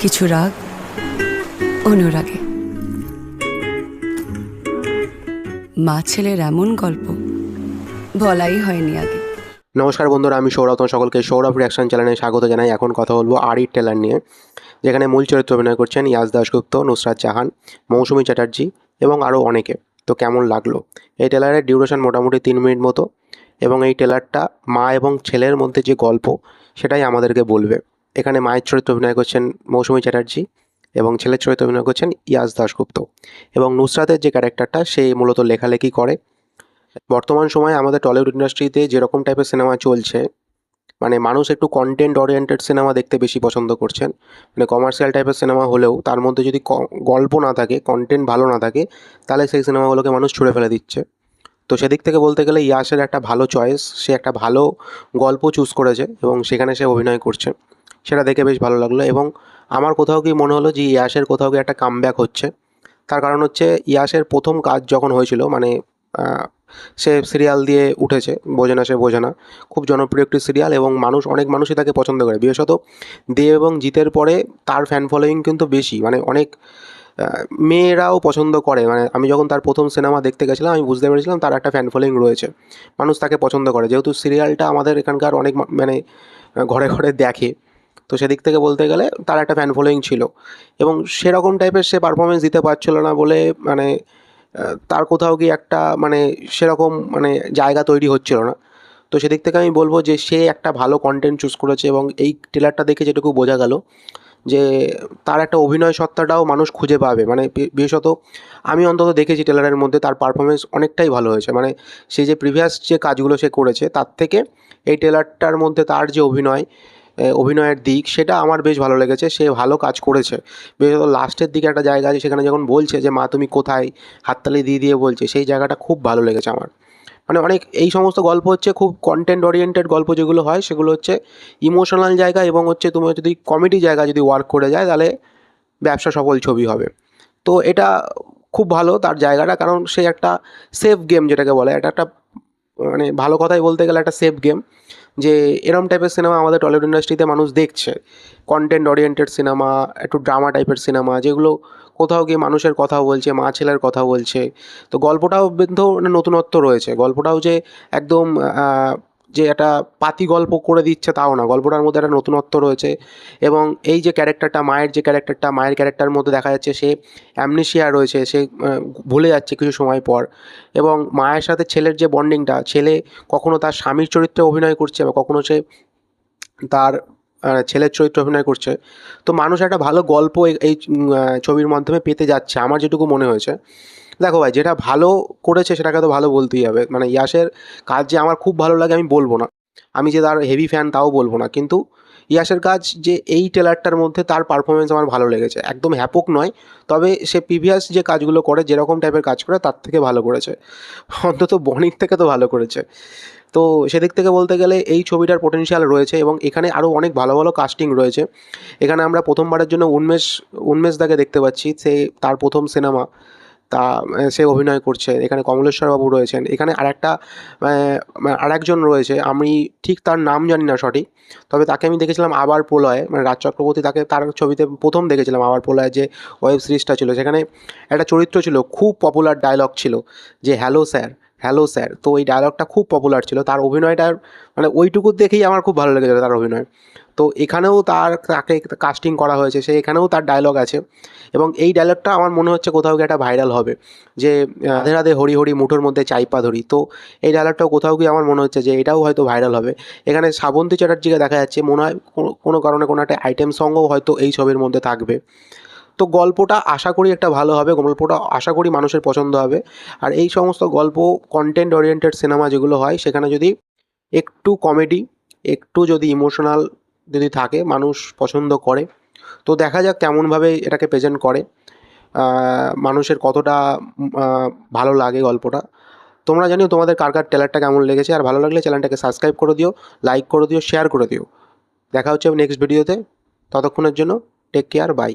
কিছু রাগ অনুরাগে। মা ছেলের এমন গল্প বলাই হয়নি আগে। নমস্কার বন্ধুরা, আমি সৌরভ। তোমার সকলকে সৌরভ রিয়াকশন চ্যানেলে স্বাগত জানাই। এখন কথা বলবো আড়ির ট্রেলার নিয়ে, যেখানে মূল চরিত্রে অভিনয় করছেন ইয়াশ দাশগুপ্ত, নুসরাত জাহান, মৌসুমী চ্যাটার্জি এবং আরও অনেকে। তো কেমন লাগলো? এই ট্রেলারের ডিউরেশন মোটামুটি 3 মিনিট মতো, এবং এই ট্রেলারটা মা এবং ছেলের মধ্যে যে গল্প সেটাই আমাদেরকে বলবে। এখানে মায়ের চরিত্রে অভিনয় করছেন মৌসুমী চ্যাটার্জি এবং ছেলের চরিত্রে অভিনয় করছেন ইয়াশ দাশগুপ্ত। এবং নুসরাতের যে ক্যারেক্টারটা, সে মূলত লেখালেখি করে। বর্তমান সময়ে আমাদের টলিউড ইন্ডাস্ট্রিতে যেরকম টাইপের সিনেমা চলছে, মানে মানুষ একটু কন্টেন্ট ওরিয়েন্টেড সিনেমা দেখতে বেশি পছন্দ করছেন। মানে কমার্শিয়াল টাইপের সিনেমা হলেও তার মধ্যে যদি গল্প না থাকে, কন্টেন্ট ভালো না থাকে, তাহলে সেই সিনেমাগুলোকে মানুষ ছুঁড়ে ফেলে দিচ্ছে। তো সেদিক থেকে বলতে গেলে ইয়াশের একটা ভালো চয়েস, সে একটা ভালো গল্প চুজ করেছে এবং সেখানে সে অভিনয় করছে, সেটা দেখে বেশ ভালো লাগলো। এবং আমার কোথাও কি মনে হলো যে ইয়াশের কোথাও কি একটা কামব্যাক হচ্ছে। তার কারণ হচ্ছে, ইয়াশের প্রথম কাজ যখন হয়েছিল, মানে সে সিরিয়াল দিয়ে উঠেছে, বোঝে না সে বোঝে না, খুব জনপ্রিয় একটি সিরিয়াল এবং অনেক মানুষই তাকে পছন্দ করে। বিশেষত দেব এবং জিতের পরে তার ফ্যান ফলোয়িং কিন্তু বেশি, মানে অনেক মেয়েরাও পছন্দ করে। মানে আমি যখন তার প্রথম সিনেমা দেখতে গেছিলাম, আমি বুঝতে পেরেছিলাম তার একটা ফ্যান ফলোয়িং রয়েছে, মানুষ তাকে পছন্দ করে, যেহেতু সিরিয়ালটা আমাদের এখানকার অনেক মানে ঘরে ঘরে দেখে। তো সেদিক থেকে বলতে গেলে তার একটা ফ্যান ফলোয়িং ছিল, এবং সেরকম টাইপের সে পারফরমেন্স দিতে পারছিল না বলে, মানে তার কোথাও কি একটা মানে সেরকম মানে জায়গা তৈরি হচ্ছিল না। তো সেদিক থেকে আমি বলবো যে সে একটা ভালো কন্টেন্ট চুজ করেছে, এবং এই ট্রেলারটা দেখে যেটুকু বোঝা গেল যে তার একটা অভিনয় সত্তাটাও মানুষ খুঁজে পাবে। মানে বিশেষত আমি অন্তত দেখেছি ট্রেলারের মধ্যে তার পারফরমেন্স অনেকটাই ভালো হয়েছে। মানে সে যে প্রিভিয়াস যে কাজগুলো সে করেছে, তার থেকে এই ট্রেলারটার মধ্যে তার যে অভিনয়ের দিক, সেটা আমার বেশ ভালো লেগেছে। সে ভালো কাজ করেছে। বিশেষত লাস্টের দিকে একটা জায়গা আছে, সেখানে যখন বলছে যে মা তুমি কোথায়, হাততালি দিয়ে দিয়ে বলছে, সেই জায়গাটা খুব ভালো লেগেছে আমার। মানে অনেক এই সমস্ত গল্প হচ্ছে খুব কন্টেন্ট ওরিয়েন্টেড গল্প যেগুলো হয়, সেগুলো হচ্ছে ইমোশনাল জায়গা, এবং হচ্ছে তোমার যদি কমেডি জায়গা যদি ওয়ার্ক করে যায়, তাহলে ব্যবসা সফল ছবি হবে। তো এটা খুব ভালো তার জায়গাটা, কারণ সে একটা সেফ গেম যেটাকে বলে, এটা একটা মানে ভালো কথাই বলতে গেলে একটা সেফ গেম, যে এরম টাইপের সিনেমা আমাদের টলিউড ইন্ডাস্ট্রিতে মানুষ দেখছে। কন্টেন্ট ওরিয়েন্টেড সিনেমা, একটু ড্রামা টাইপের সিনেমা, যেগুলো কোথাও গিয়ে মানুষের কথা বলছে, মা ছেলের কথা বলছে। তো গল্পটাও কিন্তু নতুনত্ব রয়েছে, গল্পটাও যে একদম যে একটা পাতি গল্প করে দিচ্ছে তাও না, গল্পটার মধ্যে একটা নতুনত্ব রয়েছে। এবং এই যে ক্যারেক্টারটা, মায়ের ক্যারেক্টারের মধ্যে দেখা যাচ্ছে সে অ্যামনেশিয়া রয়েছে, সে ভুলে যাচ্ছে কিছু সময় পর। এবং মায়ের সাথে ছেলের যে বন্ডিংটা, ছেলে কখনো তার স্বামীর চরিত্রে অভিনয় করছে, বা কখনো সে তার ছেলের চরিত্রে অভিনয় করছে। তো মানুষ একটা ভালো গল্প এই ছবির মাধ্যমে পেতে যাচ্ছে, আমার যেটুকু মনে হয়েছে। দেখো ভাই, যেটা ভালো করেছে সেটাকে তো ভালো বলতেই হবে। মানে ইয়াশের কাজ যে আমার খুব ভালো লাগে আমি বলবো না, আমি যে তার হেভি ফ্যান তাও বলবো না, কিন্তু ইয়াশের কাজ যে এই ট্রেলারটার মধ্যে তার পারফরমেন্স আমার ভালো লেগেছে। একদম হ্যাপক নয়, তবে সে প্রিভিয়াস যে কাজগুলো করে, যেরকম টাইপের কাজ করে, তার থেকে ভালো করেছে। অন্তত বনির থেকে তো ভালো করেছে। তো সেদিক থেকে বলতে গেলে এই ছবিটার পোটেনশিয়াল রয়েছে, এবং এখানে আরও অনেক ভালো ভালো কাস্টিং রয়েছে। এখানে আমরা প্রথমবারের জন্য উন্মেশদাকে দেখতে পাচ্ছি। তার প্রথম সিনেমা, তা সে অভিনয় করছে। এখানে কমলেশ্বরবাবু রয়েছেন। এখানে আরেকজন রয়েছে, আমি ঠিক তার নাম জানি না সঠিক, তবে তাকে আমি দেখেছিলাম আবার প্রলয়ে, মানে রাজ চক্রবর্তী, তাকে তার ছবিতে প্রথম দেখেছিলাম আবার প্রলয়ে, যে ওয়েব সিরিজটা ছিল। সেখানে একটা চরিত্র ছিল, খুব পপুলার ডায়লগ ছিল, যে হ্যালো স্যার, হ্যালো স্যার। তো এই ডায়লগটা খুব পপুলার ছিল। তার অভিনয়টার মানে ওইটুকু দেখেই আমার খুব ভালো লেগেছিল তার অভিনয়। তো এখানেও তাকে কাস্টিং করা হয়েছে, সে এখানেও তার ডায়লগ আছে, এবং এই ডায়লগটা আমার মনে হচ্ছে কোথাও গিয়ে একটা ভাইরাল হবে, যে রাধে রাধে হরি হরি মুঠোর মধ্যে চাইপা ধরি। তো এই ডায়লগটাও কোথাও গিয়ে আমার মনে হচ্ছে যে এটাও হয়তো ভাইরাল হবে। এখানে শ্রাবন্তী চ্যাটার্জিকে দেখা যাচ্ছে, মনে হয় কোনো কারণে কোনো একটা আইটেম সঙ্গও হয়তো এই ছবির মধ্যে থাকবে। তো গল্পটা আশা করি একটা ভালো হবে, গল্পটা আশা করি মানুষের পছন্দ হবে। আর এই সমস্ত গল্প, কন্টেন্ট ওরিয়েন্টেড সিনেমা যেগুলো হয়, সেখানে যদি একটু কমেডি, একটু যদি ইমোশনাল যদি থাকে, মানুষ পছন্দ করে। তো দেখা যাক কেমনভাবে এটাকে প্রেজেন্ট করে, মানুষের কতটা ভালো লাগে গল্পটা। তোমরা জানিও তোমাদের কার কার ট্রেলারটা কেমন লেগেছে, আর ভালো লাগলে চ্যানেলটাকে সাবস্ক্রাইব করে দিও, লাইক করে দিও, শেয়ার করে দিও। দেখা হচ্ছে নেক্সট ভিডিওতে। ততক্ষণের জন্য টেক কেয়ার, বাই।